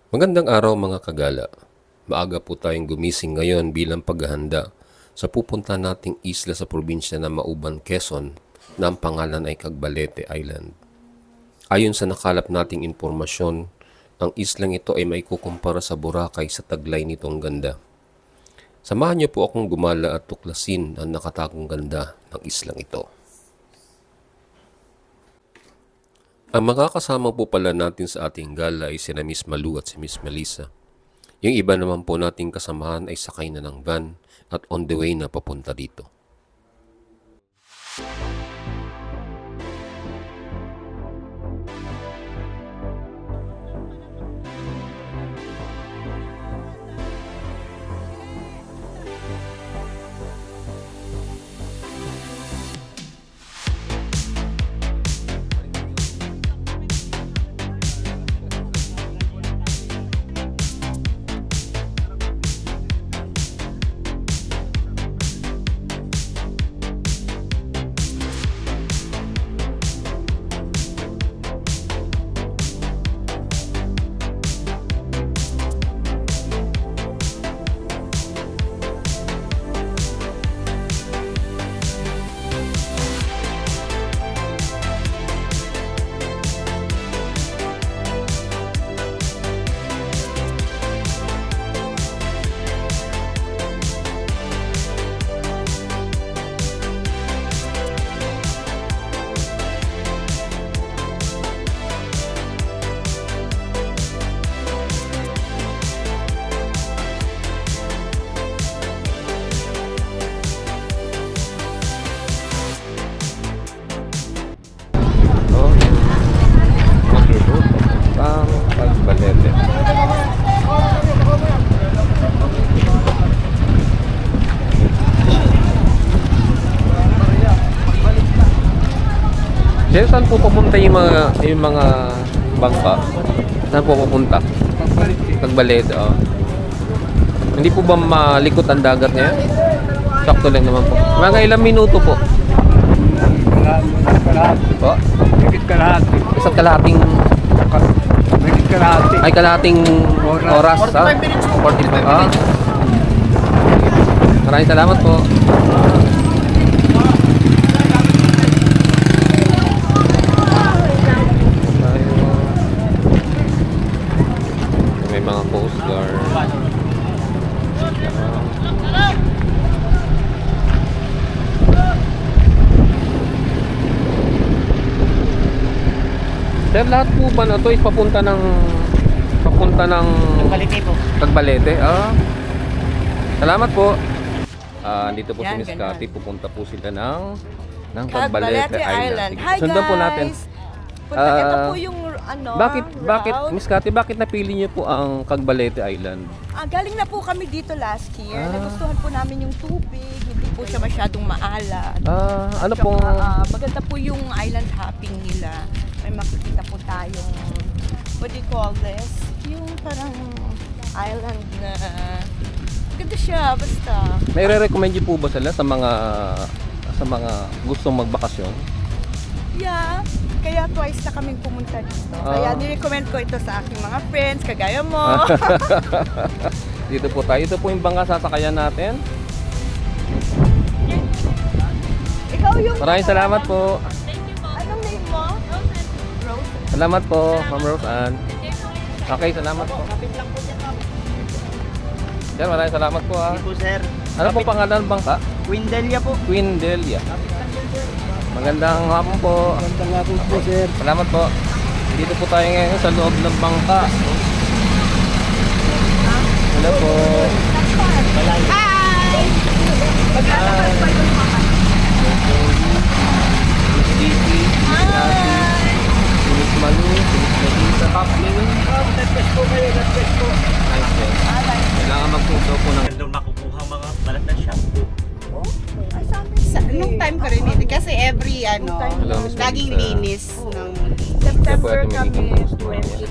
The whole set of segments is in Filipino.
Magandang araw mga kagala. Maaga po tayong gumising ngayon bilang paghahanda sa pupunta nating isla sa probinsya ng Mauban, Quezon na ang pangalan ay Cagbalete Island. Ayon sa nakalap nating impormasyon, ang islang ito ay may kukumpara sa Boracay sa taglay nitong ganda. Samahan niyo po akong gumala at tuklasin ang nakatagong ganda ng islang ito. Ang mga kasama po pala natin sa ating gala ay sina Miss Malu at si Miss Melissa. Yung iba naman po nating kasamahan ay sakay na ng van at on the way na papunta dito. Cagbalete. Saan po pupunta yung mga bangka? Saan po pupunta? Cagbalete, oh. Hindi po ba malikot ang dagat ngayon? Sakto lang naman po. Mga ilang minuto po? Kalahati. Po? Higit kalahati. Isang kalahating Higit kalahati. ay kalahating oras. 45 minutes po. 45 minutes. Maraming salamat po. May mga Coast Guard. Sir, lahat po ba na ito is papunta ng Balite po. Cagbalete? Salamat po. Dito po si Yan, Miss ganyan. Cathy. Pupunta po sila ng Cagbalete Cagbalete Island. Hi Sundan po guys! natin. Ito po yung Bakit route. Miss Cathy, bakit napili niyo po ang Cagbalete Island? Galing na po kami dito last year. Ah. Nagustuhan po namin yung tubig. Hindi po siya masyadong maalat. Ano Tsaka, pong maganda po yung island hopping nila. May makikita po tayong, what do you call this? Yung parang island na, maganda siya, basta. may re-recommend niyo po ba sila sa mga gustong magbakasyon? Yeah, kaya twice na kaming pumunta dito. Kaya nirecommend ko ito sa aking mga friends, kagaya mo. Dito po tayo. Ito po yung bangka sasakayan natin. Ikaw yung... Maraming salamat po. Anong name mo? Rose. Salamat po, Ma'am Roseanne. Okay, salamat po. Sir, maraming salamat po ha. Po sir. Ano po pangalan ng bangka? Quindelia po. Queen Delia. Magandang hapon po. Magandang nga po sir. Salamat po. Dito po tayo ngayon sa loob ng bangka. Hello po. Miss Vicky, Miss Cathy, si Miss Malu, si Miss Melissa, Kathleen. God po kayo. God bless po. Nice din. Kailangan magpuso po ng... Gandang makukuha mga balat ng shampoo. Nung time ko rin hindi kasi every Hello, Miss laging Melissa. linis ng Kaya po September ito kami. magiging host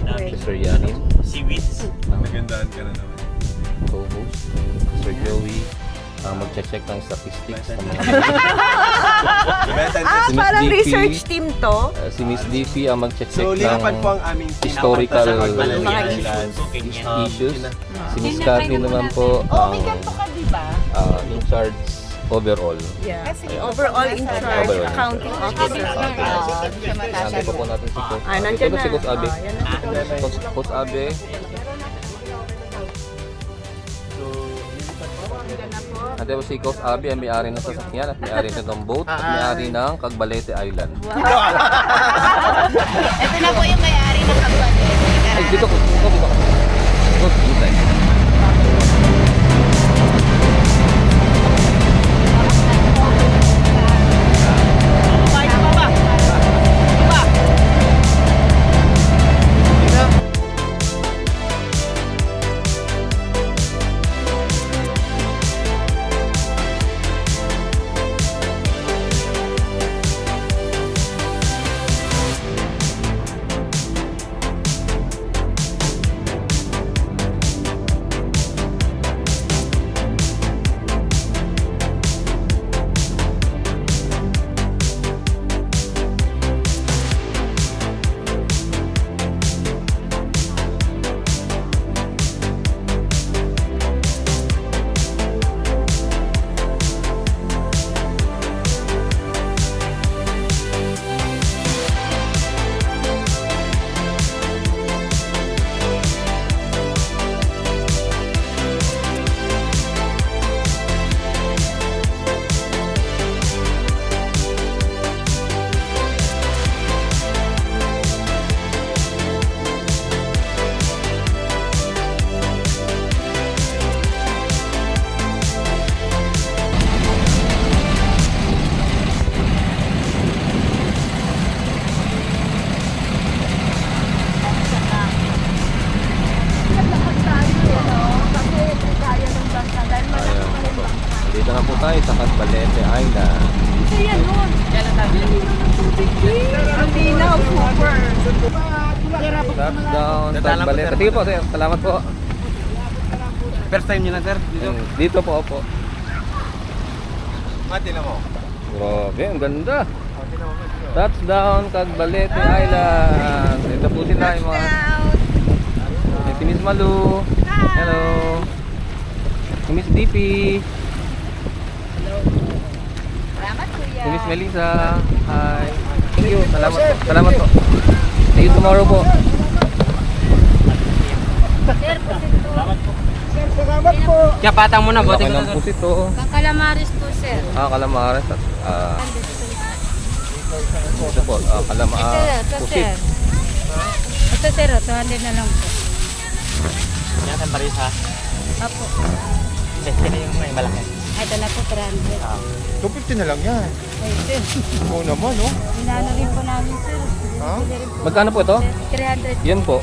namin. Mr. Yanis, Seaweeds. Nagandaan ka na naman. co-host, Sir Joey, mag-check ng statistics ng mga Ah, Si Miss parang DP. research team to. si Miss DP ang mag-check So, linapan po ng ang aming historical Mga issues. Si Miss Carly naman po Oh, may ang ganito ka, di ba? in charge overall. Yeah. Overall in charge, Overall in accounting officer. Nandito po po natin si Coach. Ah, nandiyan Ito na. si Coach Abe. Ah, yan na si Coach. Coach Abe. Ate po si Coach Abe ang may-ari ng sasakyan at may-ari ng boat at may-ari ng Cagbalete Island. Ito na po yung may-ari ng Cagbalete. Ay, dito ko. Dito tayo. Dito na po tayo sa Cagbalete Island. Hindi na, super. Drops down, Cagbalete. Sige po, sir. Salamat po. First time nyo na, sir? Dito po, opo. Mati na mo. Grabe, ang ganda. Touchdown, Cagbalete Island. Ito po sila yung mga... Si Miss Malu. Hello. Si Miss DP. Salamat, kuya. Si Miss Melissa. Hi. Thank you. Salamat po. Salamat po. See you tomorrow po. Kaya patang mo na, bote Okay ko lang po ito. Calamares po, sir. Calamares at ito po, Ito, pusit. sir. Ito, sir. 200 na lang po. Yan, San Paris ha. Apo. Sino yung may malaki? Ito na po, 300. 250 na lang yan. Ay, sir. Oo naman, no? Inano rin po namin, sir. Ha? Bili rin po. Magkano po ito? 300. Yan po.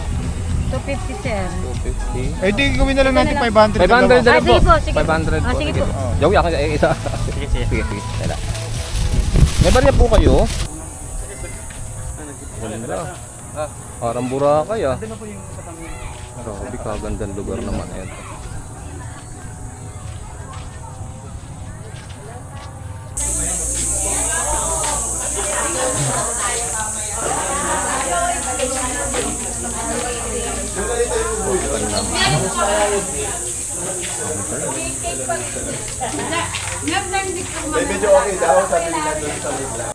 250, sir. 250. Eh, di gawin na lang natin 500. 500 na lang Ah, sige po. po, sige. 500 po. Ah, sige po. Joey, ako isa. Sige, sige. Sige, sige. Tala. May barya po kayo? Ganda. Parang Boracay ah. Grabe, kagandang lugar naman ito. Medyo okay daw, sabi nila doon sa Lidla.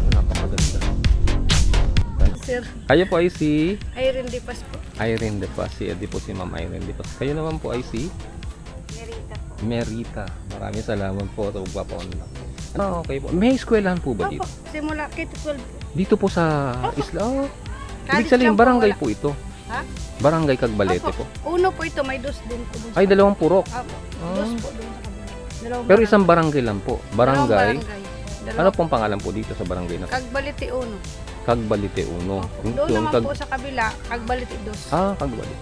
Napakaganda. Sir, Kayo po ay si Irene Dipas po. Irene De Paz. Di po si Ma'am Irene De Paz. Kayo naman po ay si Merita po. Merita. Maraming salamat po sa pagpapaunlak. Ah, okay po. May eskwelahan po ba dito? Opo, simula K-12 po. Dito po sa isla. Oh. Ibig College sabihin, lang po, barangay wala. po ito. Ha? Barangay Cagbalete po. Uno po ito, may dos din po. Ay, dalawang purok. Apo, Ah. dos po doon sa kabila. Dalawang Pero barangay. isang barangay lang po. Dalawang Barangay. Ano pong pangalan po dito sa barangay na? Kagbaliti uno. Cagbalite 1. Doon naman po sa kabila, Kagbaliti 2. Cagbalite.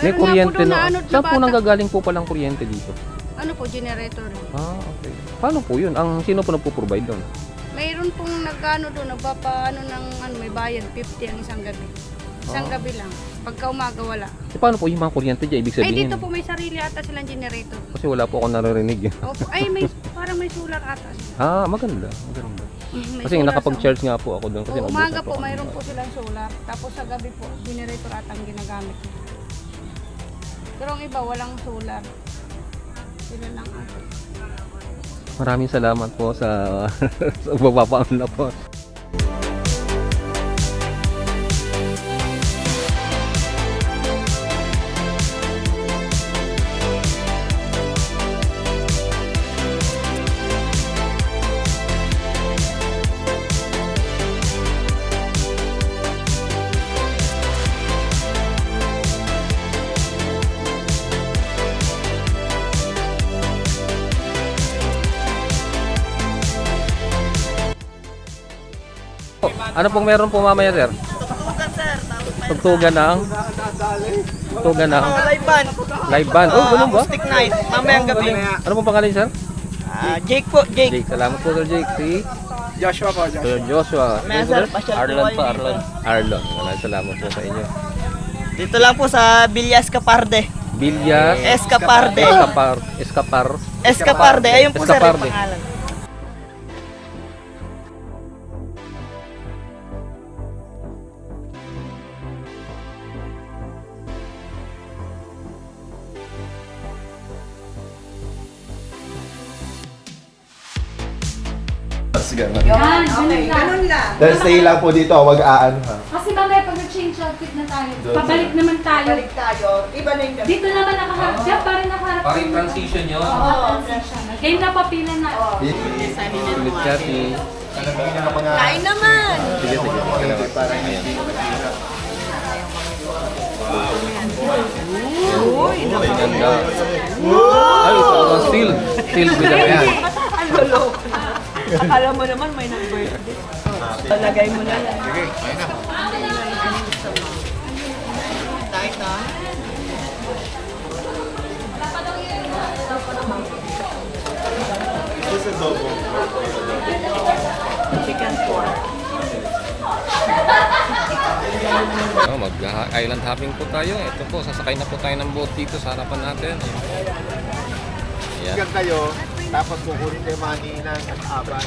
May Meron nga po kuryente doon na. na ano, Saan po bata. nanggagaling po palang kuryente dito? Ano po, generator. Okay. Paano po yun? Sino po nagpo-provide doon? Mayroon pong nagano doon, nagpapaano ng ano, may bayan, 50 ang isang gabi. Isang gabi lang. Pagka umaga wala. Paano po yung mga kuryente dyan? Ibig Ay sabihin? dito po may sarili ata silang generator. Kasi wala po ako naririnig. Opo. Ay may parang may solar ata. Maganda. Maganda. May Kasi solar nakapag-charge nga po ako doon. Kasi sa nabutan umaga po po ako. mayroon po silang solar. Tapos sa gabi po generator ata ang ginagamit. Pero ang iba walang solar. Sila lang ata. Maraming salamat po sa sa papapaunla po. Ano pong meron po mamaya, sir? Tugtugan ng? Tugtugan ng? Live band. Live band. Oh, ganun ba? Acoustic night. Mamayang gabi. Ano pong pangalan, sir? Jake po, Jake. Jake. Salamat po, Sir Jake. Si Joshua po, Sir Joshua. May sir, pasyal po Arlon kayo po, dito. Arlon. Arlon. Maraming salamat po sa inyo. Dito lang po sa Villas Escaparde. Bilyas. Escaparde. Escapar. Escaparde. Ayun po sir Escaparde. yung pangalan. Sige na. Yan, ganun lang. Dahil stay lang po dito, wag aano ha. Kasi mamaya pag nag-change outfit na tayo, pabalik naman tayo. Balik tayo. Iba na yung gabi. Dito naman nakaharap siya, parang nakaharap. Parang transition yun. Oo, transition. Game na papila na. Ulit Cathy. Kain naman! Sige, sige. Para hindi Ay, ganda. Ay, talagang steel. Steel with yan. Ang loloko na. Akala mo naman may nag-birthday. Lagay mo na lang. Sige, kain na. Chicken pork. Mag-island hopping po tayo. Ito po, sasakay na po tayo ng boat dito sa harapan natin. Ayan. Hanggang kayo, tapos kukunin kayo mga ninang at aban.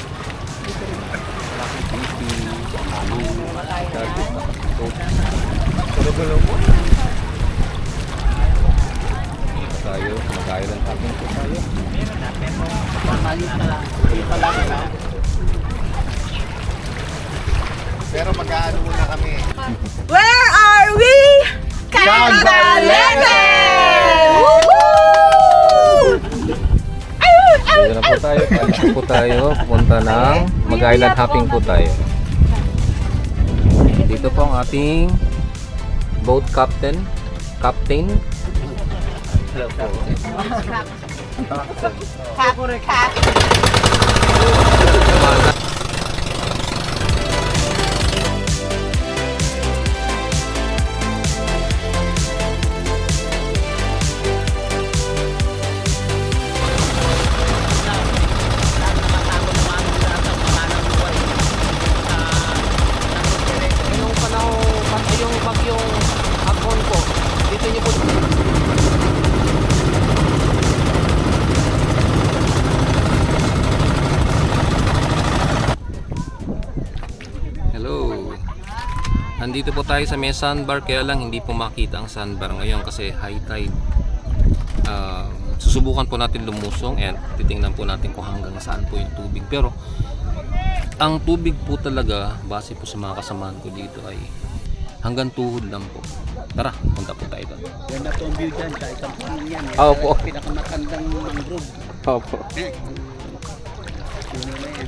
Tayo, mag-island hopping po tayo. Pero mag-aano muna kami. Where are we? Cagbalete! Dito na po tayo. Palis po tayo. Pupunta ng mag-island hopping po tayo. Dito po ang ating boat captain. Captain. Hello po. Yung panahon, yung bagyong hapon po. Dito niyo po. Hello. Nandito po tayo sa may sandbar, kaya lang hindi po makita ang sandbar ngayon kasi high tide. Susubukan po natin lumusong and titingnan po natin kung hanggang saan po yung tubig. Pero ang tubig po talaga, base po sa mga kasamahan ko dito, ay hanggang tuhod lang po. Tara, punta po tayo doon. Ganda po ang view dyan sa isang pangin yan. Opo. Pinakamatandang mangrove. Opo. Sino na yan?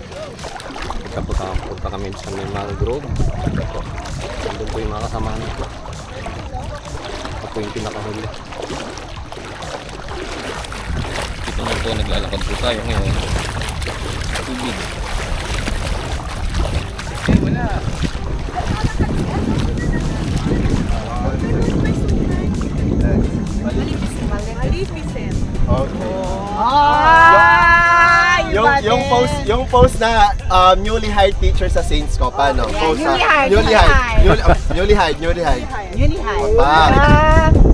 Punta kami sa may mangrove. Opo. Nandun po yung mga kasamahan ko. Ako po yung pinakahuli. Dito na po, naglalakad po tayo ngayon. Tubig. Yung post na newly hired teacher sa Saints ko, paano? Post newly hired.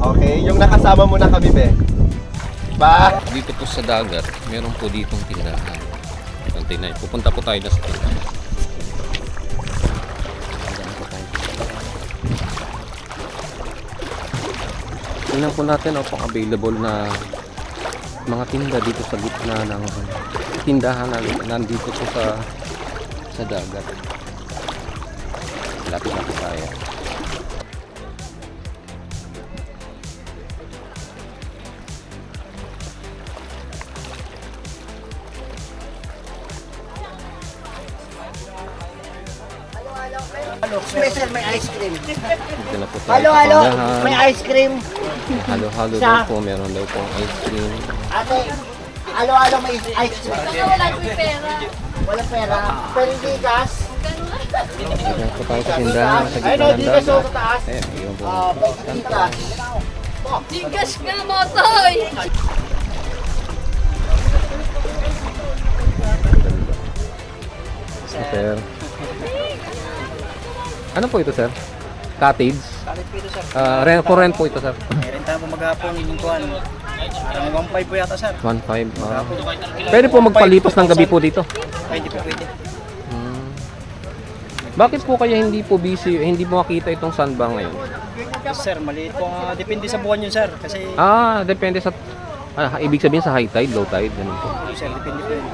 Okay, yung nakasama mo na kami, be. Ba? Dito po sa dagat, meron po ditong tindahan. Tingnan, pupunta po tayo na sa tindahan. Tingnan po natin kung available na mga tinda dito sa gitna ng tindahan na nandito po sa dagat. Lapit-lapit tayo. Special may ice cream. Dito na po tayo sa tindahan. May ice cream. Halo-halo daw po, meron daw pong ice cream. Ate, halo-halo may ice cream. Wala ko yung pera. Wala pera. Pero hindi gas. Dito na po tayo sa tindahan, sa Ay, gitna no, ng di gas dagat. sa taas. Ayun po. Hindi gas. Gigas nga, motoy! Sir. Ano po ito, sir? Cottage? Kalit po ito, sir. For rent po ito, sir. Meron tayo po maghapon yung kuhan. Parang 1.5 po yata, sir. 1.5. Pwede po magpalipas ng gabi po dito. Pwede po, pwede. Bakit po kaya hindi po busy, hindi mo makita itong sandbar ngayon? Sir, maliit po. Depende sa buwan yun, sir. Kasi, Depende sa... ibig sabihin sa high tide, low tide, ganun po. sir, depende po yun.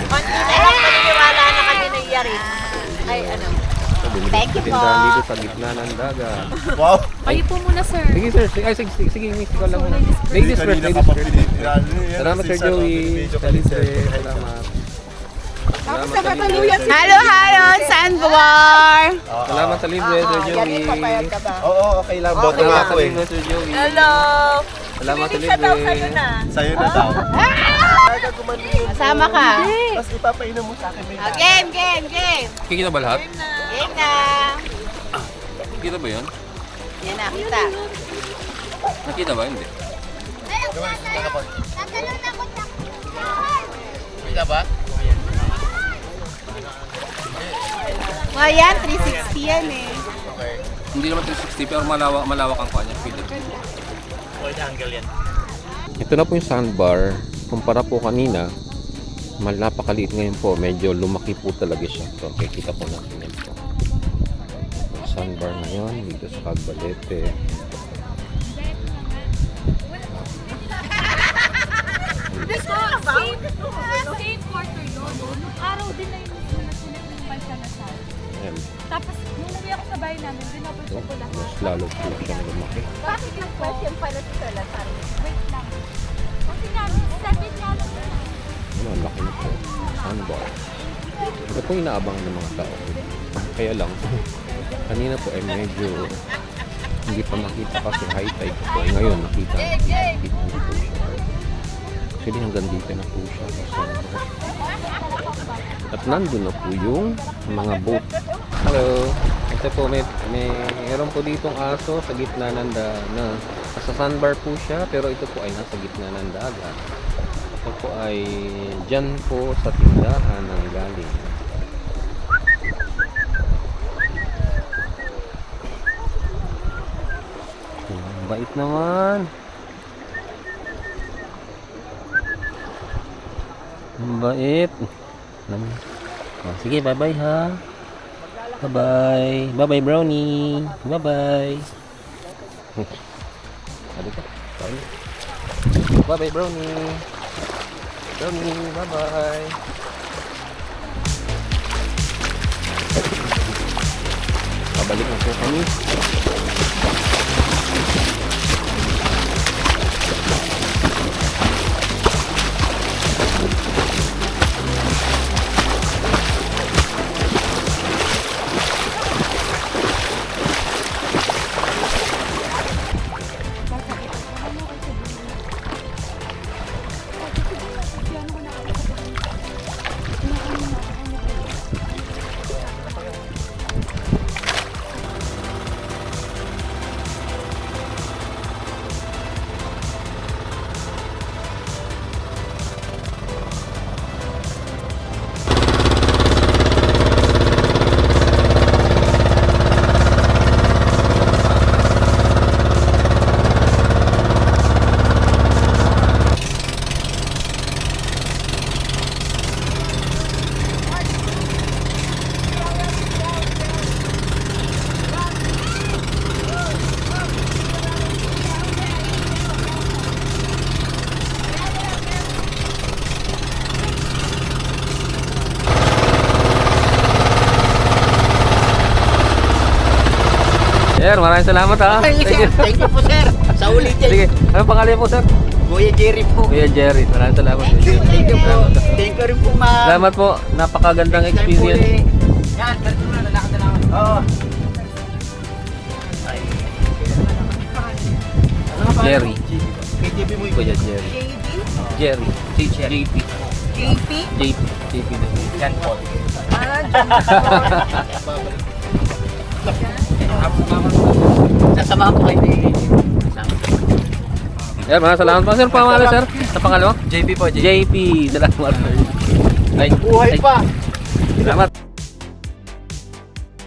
Maniniwala na kami nangyari. Ay, ano. Thank you po. Tindahan dito sa gitna ng dagat. Wow! Kayo po muna, sir. Sige, sir. Sige, miss ko lang muna. Ladies first, ladies first. Salamat, Sir Joey. Salamat. Halo, sandbar! Salamat sa libre, Sir Joey. Oo, okay lang. Boto nga ako eh. Salamat sa libre, Sir Joey. Hello! Salamat sa Siya daw libre. sa'yo na. Sa'yo na daw. Kasama ka. Tapos ipapainom mo sa akin. Game. Kikita ba lahat? Game na. Kikita ba yun? Yan na, kita. Nakita ba? Hindi. Mga yan, 360 yan eh. Hindi naman 360 pero malawak ang kanya. Wide angle yan. Ito na po yung sandbar. Kumpara po kanina, napakaliit ngayon po. Medyo lumaki po talaga siya. So, kikita po natin yan po. Yung sandbar ngayon dito sa Cagbalete. Same quarter yun. Nung araw din na yung sulat ng bansa na sa. Ayan. Tapos, nung uwi ako sa bahay namin, binabal ko po lahat. Mas lalo po siya lumaki. Bakit yung question pala sa Salazar? Wait lang. Kasi nga, 7 nga lang. Ano, ang laki na po. Sandbar. Ito po inaabangan ng mga tao. Kaya lang, kanina po ay medyo hindi pa makita kasi high tide po. Ngayon nakita na po siya. Actually hanggang dito na po siya. At nandun na po yung mga boat. Hello! Ito po, meron po ditong aso sa gitna ng nasa sandbar po siya, pero ito po ay nasa gitna ng dagat. Ito po ay dyan po sa tindahan ng galing. Bait naman. Bait. Sige, bye-bye ha. Bye-bye. Bye-bye, Brownie. Bye-bye. Ano ka? Bye-bye, Brownie. Brownie, bye-bye. Pabalik na po kami. Sir, maraming salamat ha. Thank you po, sir. Sa ulitin. Sige, ano pangalan mo sir? Kuya Jerry po. Kuya Jerry, maraming salamat. Thank you po. Thank you rin po, ma'am. Salamat po, napakagandang Next time po experience. ulit. Yan, dito na, lalakad na lang. Oo. Jerry. KTV mo Kuya Jerry. Jerry. JP. JP? JP na. Yan po. Sasama po kayo ni... Sir, maraming salamat po. Sir, pangalan sir? Sa pangalan mo? JP po, JP. Salamat. Buhay pa! Salamat.